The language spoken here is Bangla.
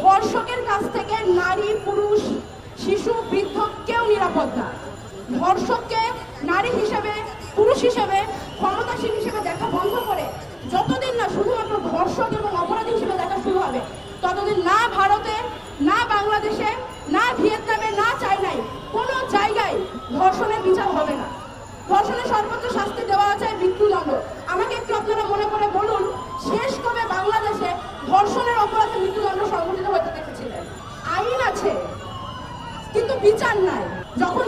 ধর্ষকের কাছ থেকে নারী, পুরুষ, শিশু, বৃদ্ধ কেউ নিরাপদ না। ধর্ষককে নারী হিসেবে, পুরুষ হিসেবে, ক্ষমতাসীন হিসেবে দেখা বন্ধ করে যতদিন না শুধুমাত্র ধর্ষক এবং অপরাধী হিসেবে দেখা শুরু হবে, ততদিন না ভারতে, না বাংলাদেশে, না ভিয়েতনামে, না চায়নায় কোনো জায়গায় ধর্ষণের বিচার হবে না। ধর্ষণের সর্বোচ্চ শাস্তি দেওয়া আছে মৃত্যুদণ্ড। আমাকে একটু আপনারা মনে করে বলুন, শেষ কবে বাংলাদেশে ধর্ষণের অপরাধে মৃত্যুদণ্ড সংঘটিত হতে দেখেছিলেন? আইন আছে কিন্তু বিচার নাই। যখন